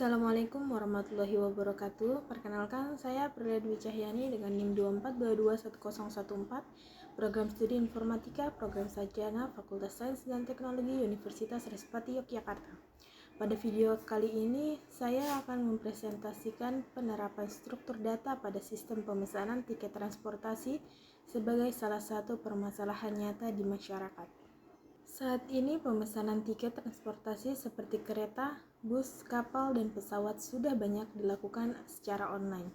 Assalamualaikum warahmatullahi wabarakatuh. Perkenalkan, saya Prilly Dwi Cahyani dengan NIM 24221014, Program Studi Informatika, Program Sarjana, Fakultas Sains dan Teknologi Universitas Respati Yogyakarta. Pada video kali ini, saya akan mempresentasikan penerapan struktur data pada sistem pemesanan tiket transportasi sebagai salah satu permasalahan nyata di masyarakat. Saat ini pemesanan tiket transportasi seperti kereta, bus, kapal, dan pesawat sudah banyak dilakukan secara online.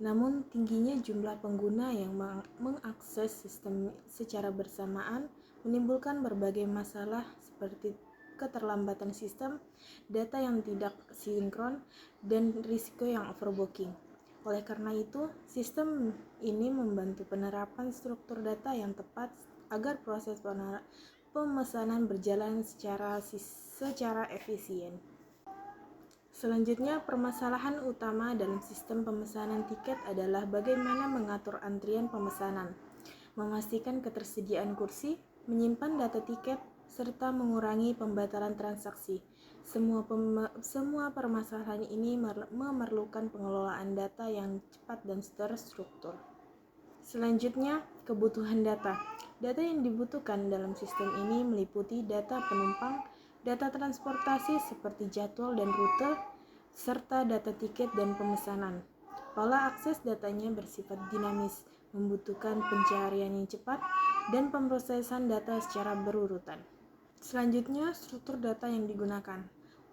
Namun tingginya jumlah pengguna yang mengakses sistem secara bersamaan menimbulkan berbagai masalah seperti keterlambatan sistem, data yang tidak sinkron, dan risiko yang overbooking. Oleh karena itu, sistem ini membantu penerapan struktur data yang tepat agar proses pemesanan berjalan secara efisien. Selanjutnya, permasalahan utama dalam sistem pemesanan tiket adalah bagaimana mengatur antrian pemesanan, memastikan ketersediaan kursi, menyimpan data tiket, serta mengurangi pembatalan transaksi. Semua permasalahan ini memerlukan pengelolaan data yang cepat dan terstruktur. Selanjutnya, kebutuhan data. Data yang dibutuhkan dalam sistem ini meliputi data penumpang, data transportasi seperti jadwal dan rute, serta data tiket dan pemesanan. Pola akses datanya bersifat dinamis, membutuhkan pencarian yang cepat, dan pemrosesan data secara berurutan. Selanjutnya, struktur data yang digunakan.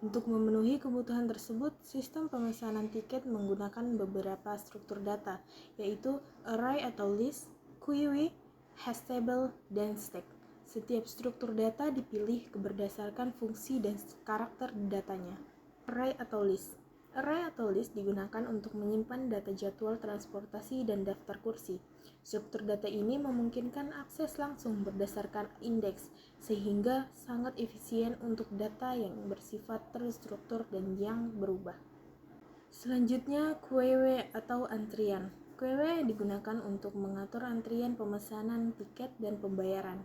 Untuk memenuhi kebutuhan tersebut, sistem pemesanan tiket menggunakan beberapa struktur data, yaitu array atau list, query, hash table, dan stack. Setiap struktur data dipilih berdasarkan fungsi dan karakter datanya. Array atau list. Array atau list digunakan untuk menyimpan data jadwal transportasi dan daftar kursi. Struktur data ini memungkinkan akses langsung berdasarkan indeks, sehingga sangat efisien untuk data yang bersifat terstruktur dan yang berubah. Selanjutnya, queue atau antrian. Queue digunakan untuk mengatur antrian pemesanan tiket dan pembayaran.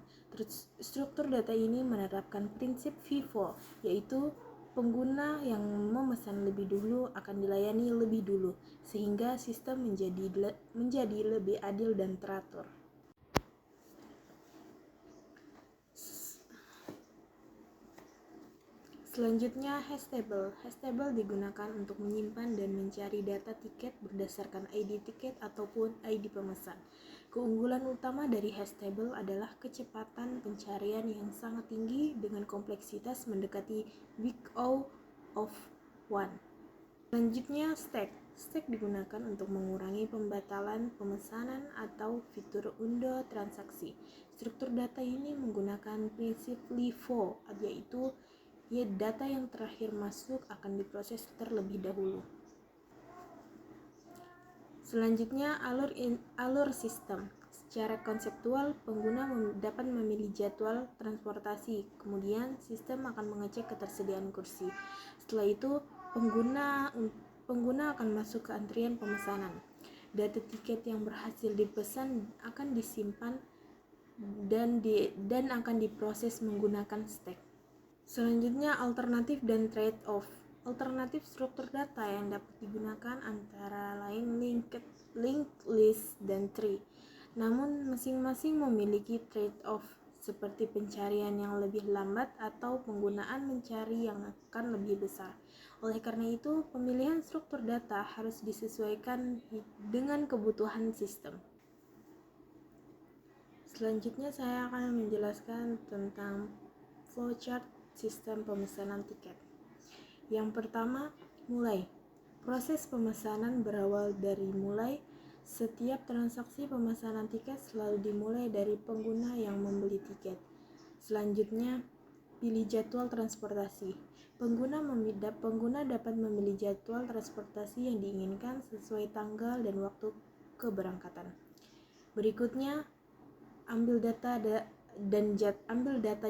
Struktur data ini menerapkan prinsip FIFO, yaitu pengguna yang memesan lebih dulu akan dilayani lebih dulu, sehingga sistem menjadi lebih adil dan teratur. Selanjutnya, hash table. Hash table digunakan untuk menyimpan dan mencari data tiket berdasarkan ID tiket ataupun ID pemesan. Keunggulan utama dari hash table adalah kecepatan pencarian yang sangat tinggi dengan kompleksitas mendekati big O of 1. Selanjutnya, stack. Stack digunakan untuk mengurangi pembatalan pemesanan atau fitur undo transaksi. Struktur data ini menggunakan prinsip LIFO, yaitu data yang terakhir masuk akan diproses terlebih dahulu. Selanjutnya, alur sistem. Secara konseptual, pengguna dapat memilih jadwal transportasi, kemudian sistem akan mengecek ketersediaan kursi. Setelah itu, pengguna akan masuk ke antrian pemesanan. Data tiket yang berhasil dipesan akan disimpan dan akan diproses menggunakan stack. Selanjutnya, alternatif dan trade-off. Alternatif struktur data yang dapat digunakan antara lain linked list dan tree. Namun masing-masing memiliki trade-off seperti pencarian yang lebih lambat atau penggunaan mencari yang akan lebih besar. Oleh karena itu, pemilihan struktur data harus disesuaikan dengan kebutuhan sistem. Selanjutnya saya akan menjelaskan tentang flowchart sistem pemesanan tiket. Yang pertama, mulai. Proses pemesanan berawal dari mulai. Setiap transaksi pemesanan tiket selalu dimulai dari pengguna yang membeli tiket. Selanjutnya, pilih jadwal transportasi. Pengguna dapat memilih jadwal transportasi yang diinginkan sesuai tanggal dan waktu keberangkatan. Berikutnya, ambil data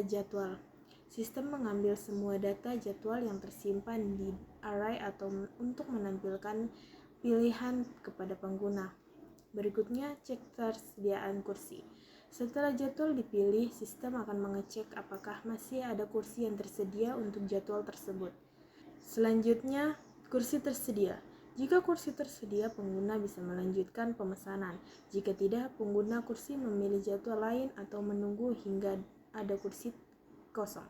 jadwal. Sistem mengambil semua data jadwal yang tersimpan di array atau untuk menampilkan pilihan kepada pengguna. Berikutnya, cek ketersediaan kursi. Setelah jadwal dipilih, sistem akan mengecek apakah masih ada kursi yang tersedia untuk jadwal tersebut. Selanjutnya, Kursi tersedia. Jika kursi tersedia, pengguna bisa melanjutkan pemesanan. Jika tidak, pengguna kursi memilih jadwal lain atau menunggu hingga ada kursi kosong.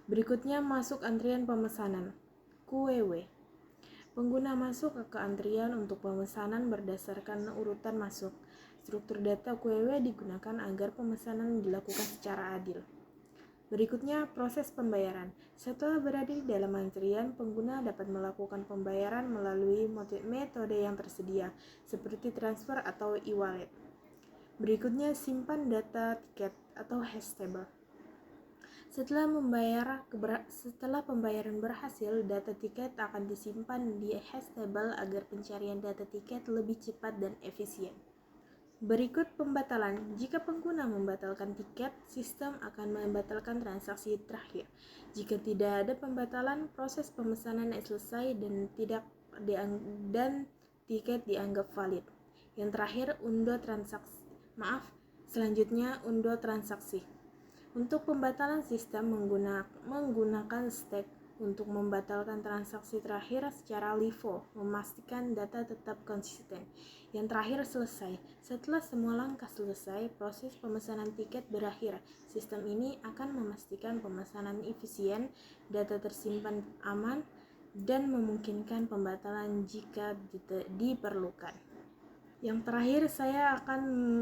Berikutnya, masuk antrian pemesanan. QWW. Pengguna masuk ke antrian untuk pemesanan berdasarkan urutan masuk. Struktur data QWW digunakan agar pemesanan dilakukan secara adil. Berikutnya, proses pembayaran. Setelah berada di dalam antrian, pengguna dapat melakukan pembayaran melalui metode yang tersedia, seperti transfer atau e-wallet. Berikutnya, simpan data tiket atau hash table. Setelah pembayaran berhasil, data tiket akan disimpan di hash table agar pencarian data tiket lebih cepat dan efisien. Berikut pembatalan. Jika pengguna membatalkan tiket, sistem akan membatalkan transaksi terakhir. Jika tidak ada pembatalan, proses pemesanan selesai dan tiket dianggap valid. Yang terakhir, selanjutnya undo transaksi. Untuk pembatalan, sistem menggunakan stake untuk membatalkan transaksi terakhir secara LIFO, memastikan data tetap konsisten. Yang terakhir, selesai. Setelah semua langkah selesai, proses pemesanan tiket berakhir. Sistem ini akan memastikan pemesanan efisien, data tersimpan aman, dan memungkinkan pembatalan jika diperlukan. Yang terakhir, saya akan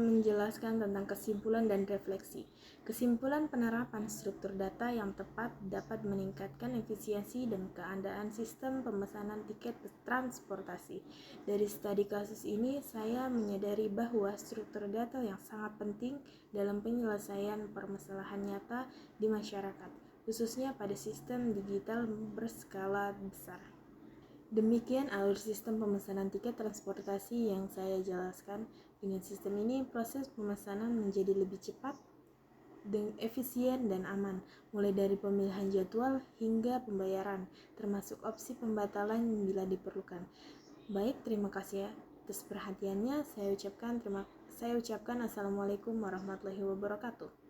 menjelaskan tentang kesimpulan dan refleksi. Kesimpulan: penerapan struktur data yang tepat dapat meningkatkan efisiensi dan keadaan sistem pemesanan tiket transportasi. Dari studi kasus ini, saya menyadari bahwa struktur data yang sangat penting dalam penyelesaian permasalahan nyata di masyarakat, khususnya pada sistem digital berskala besar. Demikian alur sistem pemesanan tiket transportasi yang saya jelaskan. Dengan sistem ini, proses pemesanan menjadi lebih cepat, efisien, dan aman, mulai dari pemilihan jadwal hingga pembayaran, termasuk opsi pembatalan bila diperlukan. Baik, terima kasih atas perhatiannya. Saya ucapkan Assalamualaikum warahmatullahi wabarakatuh.